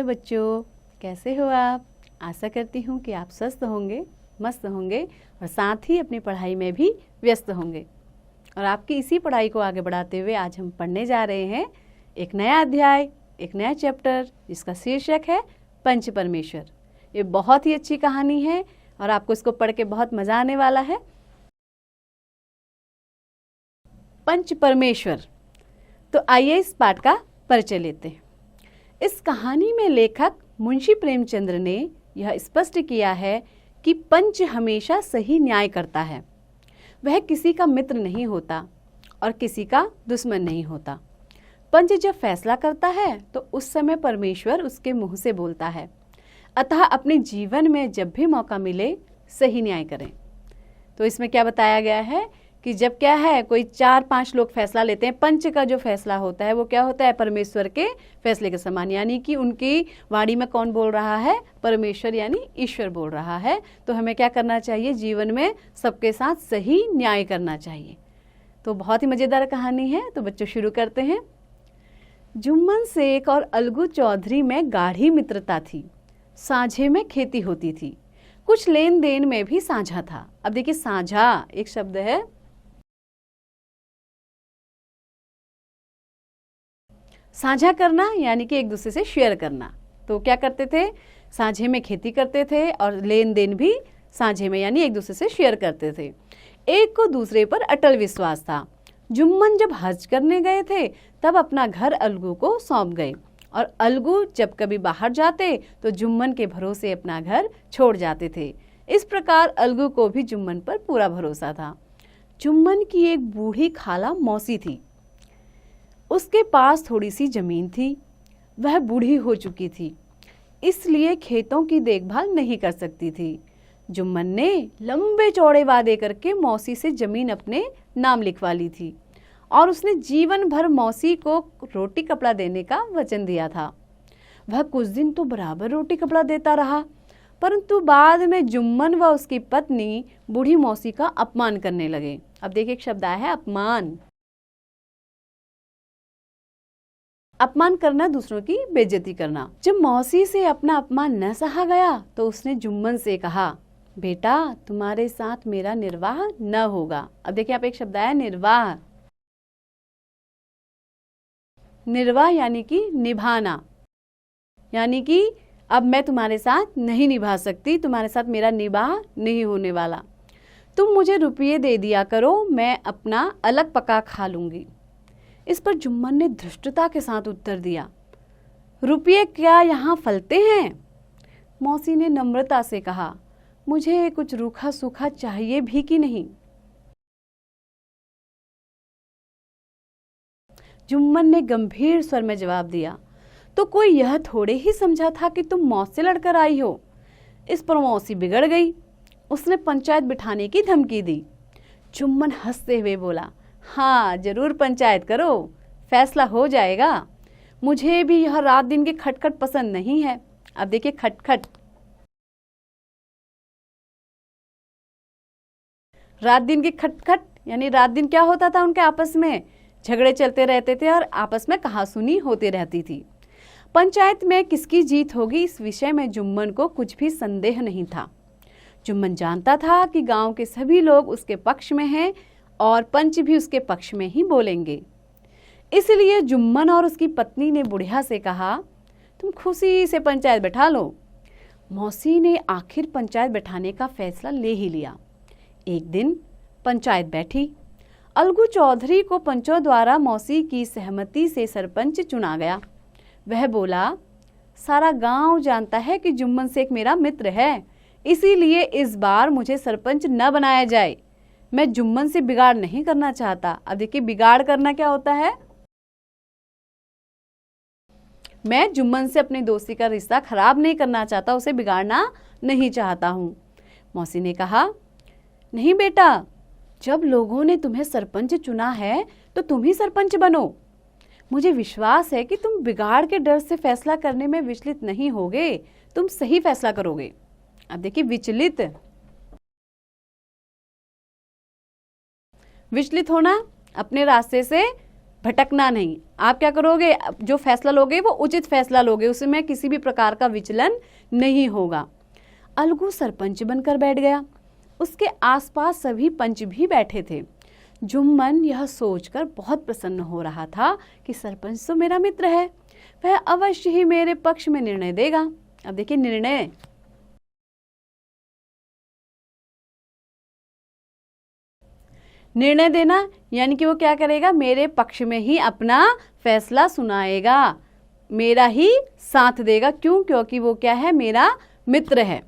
बच्चों, कैसे हो आप? आशा करती हूँ कि आप स्वस्थ होंगे, मस्त होंगे और साथ ही अपनी पढ़ाई में भी व्यस्त होंगे। और आपकी इसी पढ़ाई को आगे बढ़ाते हुए आज हम पढ़ने जा रहे हैं एक नया अध्याय, एक नया चैप्टर जिसका शीर्षक है पंच परमेश्वर। ये बहुत ही अच्छी कहानी है और आपको इसको पढ़ के बहुत मज़ा आने वाला है। पंच परमेश्वर। तो आइए इस पाठ का परिचय लेते हैं। इस कहानी में लेखक मुंशी प्रेमचंद्र ने यह स्पष्ट किया है कि पंच हमेशा सही न्याय करता है। वह किसी का मित्र नहीं होता और किसी का दुश्मन नहीं होता। पंच जब फैसला करता है तो उस समय परमेश्वर उसके मुंह से बोलता है। अतः अपने जीवन में जब भी मौका मिले सही न्याय करें। तो इसमें क्या बताया गया है कि जब क्या है कोई 4-5 लोग फैसला लेते हैं, पंच का जो फैसला होता है वो क्या होता है? परमेश्वर के फैसले के समान, यानी कि उनकी वाणी में कौन बोल रहा है? परमेश्वर यानी ईश्वर बोल रहा है। तो हमें क्या करना चाहिए? जीवन में सबके साथ सही न्याय करना चाहिए। तो बहुत ही मज़ेदार कहानी है। तो बच्चों शुरू करते हैं। जुम्मन शेख और अलगू चौधरी में गाढ़ी मित्रता थी। साझे में खेती होती थी, कुछ लेन देन में भी साझा था। अब देखिए, साझा एक शब्द है। साझा करना यानी कि एक दूसरे से शेयर करना। तो क्या करते थे? साझे में खेती करते थे और लेन देन भी साझे में यानी एक दूसरे से शेयर करते थे। एक को दूसरे पर अटल विश्वास था। जुम्मन जब हज करने गए थे तब अपना घर अलगू को सौंप गए और अलगू जब कभी बाहर जाते तो जुम्मन के भरोसे अपना घर छोड़ जाते थे। इस प्रकार अलगू को भी जुम्मन पर पूरा भरोसा था। जुम्मन की एक बूढ़ी खाला मौसी थी। उसके पास थोड़ी सी जमीन थी। वह बूढ़ी हो चुकी थी, इसलिए खेतों की देखभाल नहीं कर सकती थी। जुम्मन ने लंबे चौड़े वादे करके मौसी से जमीन अपने नाम लिखवा ली थी और उसने जीवन भर मौसी को रोटी कपड़ा देने का वचन दिया था। वह कुछ दिन तो बराबर रोटी कपड़ा देता रहा, परंतु बाद में जुम्मन व उसकी पत्नी बूढ़ी मौसी का अपमान करने लगे। अब देखिए, एक शब्द आया है अपमान। अपमान करना, दूसरों की बेइज्जती करना। जब मौसी से अपना अपमान न सहा गया तो उसने जुम्मन से कहा, बेटा तुम्हारे साथ मेरा निर्वाह न होगा। अब देखिए, आप एक शब्द आया निर्वाह। निर्वाह यानी कि निभाना, यानी कि अब मैं तुम्हारे साथ नहीं निभा सकती, तुम्हारे साथ मेरा निभाह नहीं होने वाला। तुम मुझे रुपये दे दिया करो, मैं अपना अलग पका खा लूंगी। इस पर जुम्मन ने धृष्टता के साथ उत्तर दिया, रुपये क्या यहाँ फलते हैं? मौसी ने नम्रता से कहा, मुझे कुछ रूखा सूखा चाहिए भी कि नहीं। जुम्मन ने गंभीर स्वर में जवाब दिया, तो कोई यह थोड़े ही समझा था कि तुम मौत से लड़कर आई हो। इस पर मौसी बिगड़ गई। उसने पंचायत बिठाने की धमकी दी। जुम्मन हंसते हुए बोला, हाँ जरूर पंचायत करो, फैसला हो जाएगा। मुझे भी यह रात दिन की खटखट पसंद नहीं है। अब देखिए, खटखट, रात दिन की खटखट यानी रात दिन क्या होता था? उनके आपस में झगड़े चलते रहते थे और आपस में कहासुनी होती रहती थी। पंचायत में किसकी जीत होगी इस विषय में जुम्मन को कुछ भी संदेह नहीं था। जुम्मन जानता था कि गांव के सभी लोग उसके पक्ष में हैं और पंच भी उसके पक्ष में ही बोलेंगे। इसलिए जुम्मन और उसकी पत्नी ने बुढ़िया से कहा, तुम खुशी से पंचायत बैठा लो। मौसी ने आखिर पंचायत बैठाने का फैसला ले ही लिया। एक दिन पंचायत बैठी। अलगू चौधरी को पंचों द्वारा मौसी की सहमति से सरपंच चुना गया। वह बोला, सारा गांव जानता है कि जुम्मन शेख मेरा मित्र है, इसीलिए इस बार मुझे सरपंच न बनाया जाए। मैं जुम्मन से बिगाड़ नहीं करना चाहता। अब देखिए, बिगाड़ करना क्या होता है? मैं जुम्मन से अपनी दोस्ती का रिश्ता खराब नहीं करना चाहता, उसे बिगाड़ना नहीं चाहता हूँ। मौसी ने कहा, नहीं बेटा, जब लोगों ने तुम्हें सरपंच चुना है तो तुम ही सरपंच बनो। मुझे विश्वास है कि तुम बिगाड़ के डर से फैसला करने में विचलित नहीं होगे, तुम सही फैसला करोगे। अब देखिए, विचलित होना, अपने रास्ते से भटकना नहीं। आप क्या करोगे, जो फैसला लोगे वो उचित फैसला लोगे, उसमें किसी भी प्रकार का विचलन नहीं होगा। अलगू सरपंच बनकर बैठ गया। उसके आसपास सभी पंच भी बैठे थे। जुम्मन यह सोचकर बहुत प्रसन्न हो रहा था कि सरपंच तो मेरा मित्र है, वह अवश्य ही मेरे पक्ष में निर्णय देगा। अब देखिए निर्णय देना यानी कि वो क्या करेगा, मेरे पक्ष में ही अपना फैसला सुनाएगा, मेरा ही साथ देगा। क्यों? क्योंकि वो क्या है, मेरा मित्र है।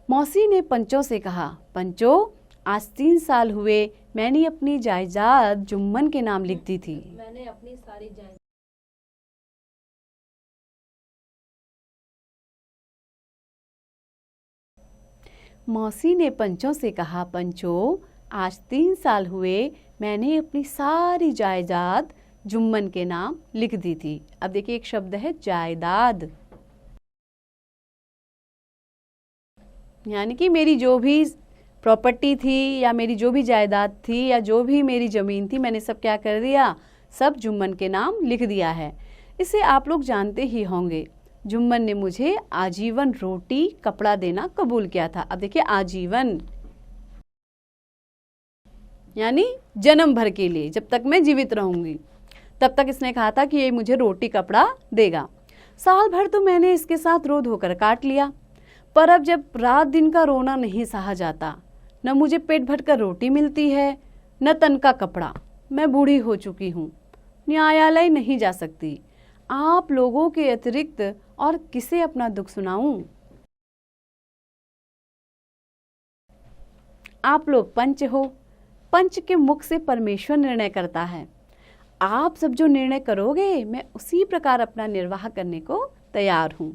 मौसी ने पंचों से कहा, पंचों, आज 3 साल हुए मैंने अपनी जायदाद जुम्मन के नाम लिख दी थी। मैंने अपनी सारी जायदाद मौसी ने पंचों से कहा, पंचों, आज 3 साल हुए मैंने अपनी सारी जायदाद जुम्मन के नाम लिख दी थी। अब देखिए एक शब्द है जायदाद, यानी कि मेरी जो भी प्रॉपर्टी थी या मेरी जो भी जायदाद थी या जो भी मेरी ज़मीन थी, मैंने सब क्या कर दिया, सब जुम्मन के नाम लिख दिया है। इसे आप लोग जानते ही होंगे, जुम्मन ने मुझे आजीवन रोटी कपड़ा देना कबूल किया था। अब देखिए आजीवन यानी जन्म भर के लिए, जब तक मैं जीवित रहूंगी तब तक इसने कहा था कि ये मुझे रोटी कपड़ा देगा। साल भर तो मैंने इसके साथ रो धोकर काट लिया, पर अब जब रात दिन का रोना नहीं सहा जाता, न मुझे पेट भर कर रोटी मिलती है, न तन का कपड़ा, मैं बूढ़ी हो चुकी हूँ, न्यायालय नहीं जा सकती, आप लोगों के अतिरिक्त और किसे अपना दुख सुनाऊं? आप लोग पंच हो, पंच के मुख से परमेश्वर निर्णय करता है। आप सब जो निर्णय करोगे मैं उसी प्रकार अपना निर्वाह करने को तैयार हूं।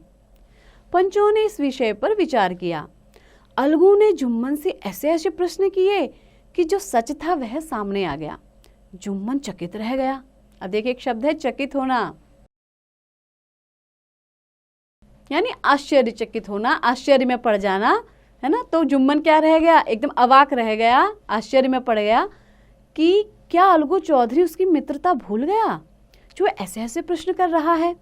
पंचों ने इस विषय पर विचार किया। अलगू ने जुम्मन से ऐसे ऐसे प्रश्न किए कि जो सच था वह सामने आ गया। जुम्मन चकित रह गया। अब देखिए एक शब्द है चकित होना, यानी आश्चर्यचकित होना, आश्चर्य में पड़ जाना, है ना। तो जुम्मन क्या रह गया, एकदम अवाक रह गया, आश्चर्य में पड़ गया कि क्या अलगू चौधरी उसकी मित्रता भूल गया जो ऐसे ऐसे प्रश्न कर रहा है।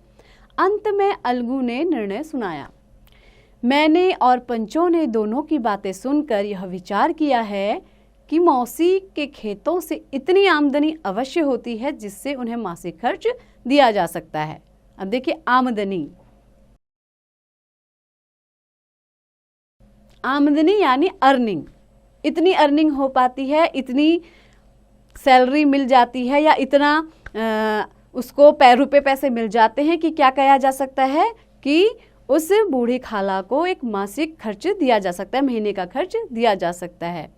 अंत में अलगू ने निर्णय सुनाया। मैंने और पंचों ने दोनों की बातें सुनकर यह विचार किया है कि मौसी के खेतों से इतनी आमदनी अवश्य होती है जिससे उन्हें मासिक खर्च दिया जा सकता है। अब देखिए आमदनी, आमदनी यानी अर्निंग, इतनी अर्निंग हो पाती है, इतनी सैलरी मिल जाती है या इतना उसको रुपए पैसे मिल जाते हैं कि क्या कहा जा सकता है कि उस बूढ़ी खाला को एक मासिक खर्च दिया जा सकता है, महीने का खर्च दिया जा सकता है।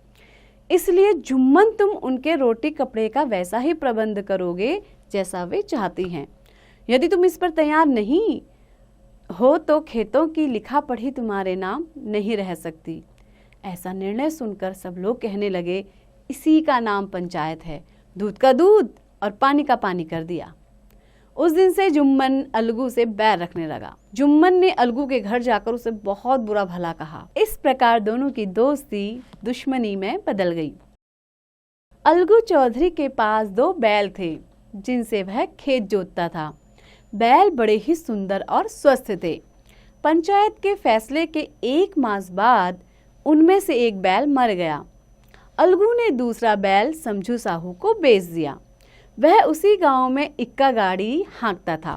इसलिए जुम्मन तुम उनके रोटी कपड़े का वैसा ही प्रबंध करोगे जैसा वे चाहती हैं। यदि तुम इस पर तैयार नहीं हो तो खेतों की लिखा पढ़ी तुम्हारे नाम नहीं रह सकती। ऐसा निर्णय सुनकर सब लोग कहने लगे, इसी का नाम पंचायत है। दूध का दूध और पानी का पानी कर दिया। उस दिन से जुम्मन अलगू से बैर रखने लगा। जुम्मन ने अलगू के घर जाकर उसे बहुत बुरा भला कहा। इस प्रकार दोनों की दोस्ती दुश्मनी में बदल गई। अलगू चौधरी के पास 2 बैल थे जिनसे वह खेत जोतता था। बैल बड़े ही सुंदर और स्वस्थ थे। पंचायत के फैसले के 1 मास बाद उनमें से एक बैल मर गया। अलगू ने दूसरा बैल समझू साहू को बेच दिया। वह उसी गांव में इक्का गाड़ी हाँकता था।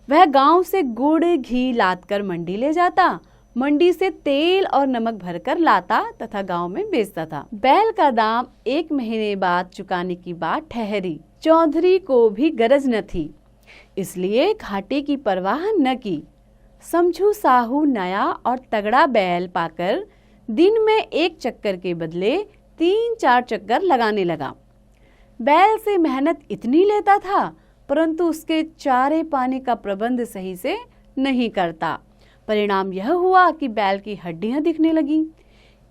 वह गांव से गुड़ घी लाद कर मंडी ले जाता, मंडी से तेल और नमक भरकर लाता तथा गांव में बेचता था। बैल का दाम 1 महीने बाद चुकाने की बात ठहरी। चौधरी को भी गरज न थी, इसलिए घाटे की परवाह न की। समझू साहू नया और तगड़ा बैल पाकर दिन में 1 चक्कर के बदले 3-4 चक्कर लगाने लगा। बैल से मेहनत इतनी लेता था परंतु उसके चारे पानी का प्रबंध सही से नहीं करता। परिणाम यह हुआ कि बैल की हड्डियां दिखने लगीं।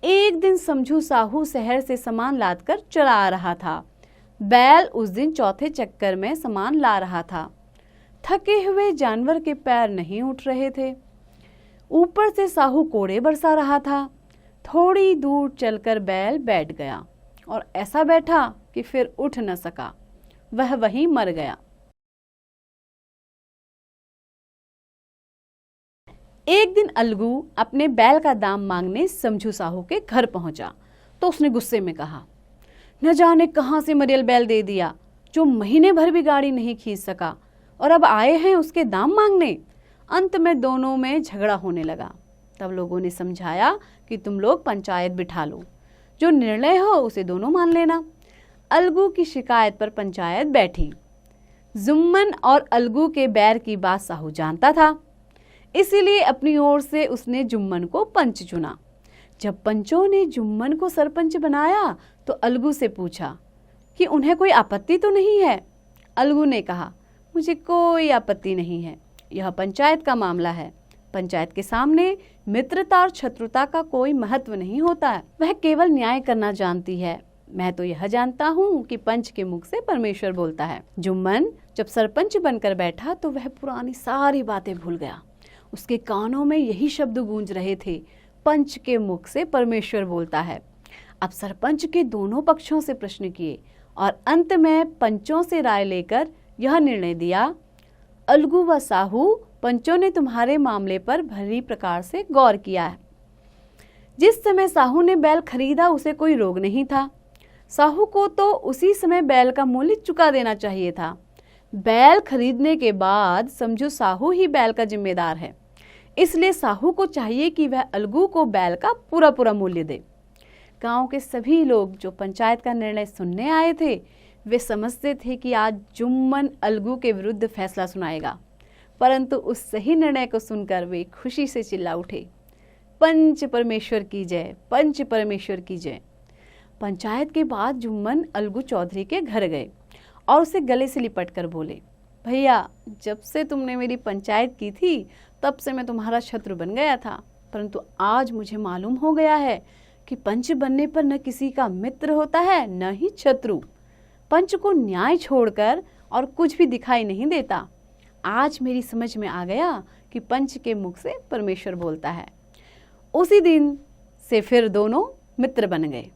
एक दिन समझू साहू शहर से सामान लादकर चला रहा था। बैल उस दिन चौथे चक्कर में सामान ला रहा था। थके हुए जानवर के पैर नहीं उठ रहे थे, ऊपर से साहू कोड़े बरसा रहा था। थोड़ी दूर चलकर बैल बैठ गया और ऐसा बैठा कि फिर उठ न सका। वह वहीं मर गया। एक दिन अलगू अपने बैल का दाम मांगने समझू साहू के घर पहुंचा तो उसने गुस्से में कहा, न जाने कहां से मरियल बैल दे दिया जो महीने भर भी गाड़ी नहीं खींच सका, और अब आए हैं उसके दाम मांगने। अंत में दोनों में झगड़ा होने लगा। तब लोगों ने समझाया कि तुम लोग पंचायत बिठा लो, जो निर्णय हो उसे दोनों मान लेना। अलगू की शिकायत पर पंचायत बैठी। जुम्मन और अलगू के बैर की बात साहू जानता था, इसीलिए अपनी ओर से उसने जुम्मन को पंच चुना। जब पंचों ने जुम्मन को सरपंच बनाया तो अलगू से पूछा कि उन्हें कोई आपत्ति तो नहीं है। अलगू ने कहा, मुझे कोई आपत्ति नहीं है, यह पंचायत का मामला है। पंचायत के सामने मित्रता और शत्रुता का कोई महत्व नहीं होता है, वह केवल न्याय करना जानती है। मैं तो यह जानता हूँ कि पंच के मुख से परमेश्वर बोलता है। जुम्मन जब सरपंच बनकर बैठा तो वह पुरानी सारी बातें भूल गया। उसके कानों में यही शब्द गूंज रहे थे, पंच के मुख से परमेश्वर बोलता है। अब सरपंच के दोनों पक्षों से प्रश्न किए और अंत में पंचों से राय लेकर यह निर्णय दिया, अलगू व साहू, पंचों ने तुम्हारे मामले पर भली प्रकार से गौर किया है। जिस समय साहू ने बैल खरीदा उसे कोई रोग नहीं था। साहू को तो उसी समय बैल का मूल्य चुका देना चाहिए था। बैल खरीदने के बाद समझो साहू ही बैल का जिम्मेदार है, इसलिए साहू को चाहिए कि वह अलगू को बैल का पूरा पूरा मूल्य दे। गांव के सभी लोग जो पंचायत का निर्णय सुनने आए थे वे समझते थे कि आज जुम्मन अलगू के विरुद्ध फैसला सुनाएगा, परंतु उस सही निर्णय को सुनकर वे खुशी से चिल्ला उठे, पंच परमेश्वर की जय, पंच परमेश्वर की जय। पंचायत के बाद जुम्मन अलगू चौधरी के घर गए और उसे गले से लिपट कर बोले, भैया, जब से तुमने मेरी पंचायत की थी तब से मैं तुम्हारा शत्रु बन गया था, परंतु आज मुझे मालूम हो गया है कि पंच बनने पर न किसी का मित्र होता है न ही शत्रु। पंच को न्याय छोड़कर और कुछ भी दिखाई नहीं देता। आज मेरी समझ में आ गया कि पंच के मुख से परमेश्वर बोलता है। उसी दिन से फिर दोनों मित्र बन गए।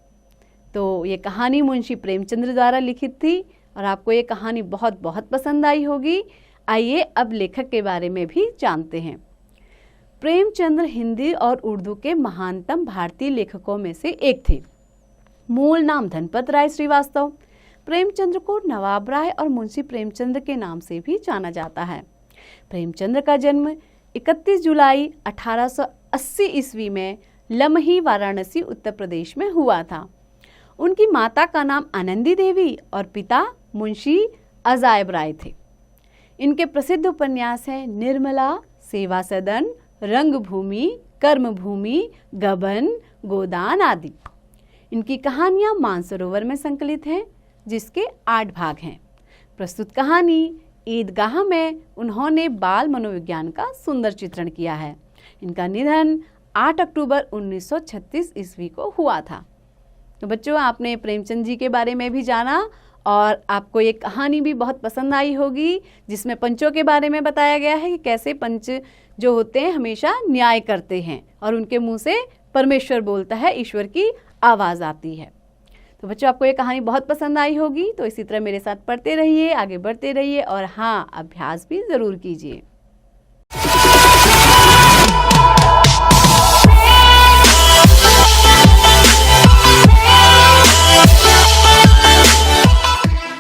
तो ये कहानी मुंशी प्रेमचंद्र द्वारा लिखित थी और आपको ये कहानी बहुत बहुत पसंद आई होगी। आइए अब लेखक के बारे में भी जानते हैं। प्रेमचंद्र हिंदी और उर्दू के महानतम भारतीय लेखकों में से एक थे। मूल नाम धनपत राय श्रीवास्तव। प्रेमचंद्र को नवाब राय और मुंशी प्रेमचंद्र के नाम से भी जाना जाता है। प्रेमचंद्र का जन्म 31 जुलाई 1880 ईस्वी में लमही, वाराणसी, उत्तर प्रदेश में हुआ था। उनकी माता का नाम आनंदी देवी और पिता मुंशी अजायब राय थे। इनके प्रसिद्ध उपन्यास हैं निर्मला, सेवा सदन, रंगभूमि, कर्मभूमि, गबन, गोदान आदि। इनकी कहानियां मानसरोवर में संकलित हैं, जिसके 8 भाग हैं। प्रस्तुत कहानी ईदगाह में उन्होंने बाल मनोविज्ञान का सुंदर चित्रण किया है। इनका निधन 8 अक्टूबर 1936 ईस्वी को हुआ था। तो बच्चों, आपने प्रेमचंद जी के बारे में भी जाना और आपको ये कहानी भी बहुत पसंद आई होगी, जिसमें पंचों के बारे में बताया गया है कि कैसे पंच जो होते हैं हमेशा न्याय करते हैं और उनके मुंह से परमेश्वर बोलता है, ईश्वर की आवाज़ आती है। तो बच्चों, आपको ये कहानी बहुत पसंद आई होगी। तो इसी तरह मेरे साथ पढ़ते रहिए, आगे बढ़ते रहिए और हाँ, अभ्यास भी ज़रूर कीजिए।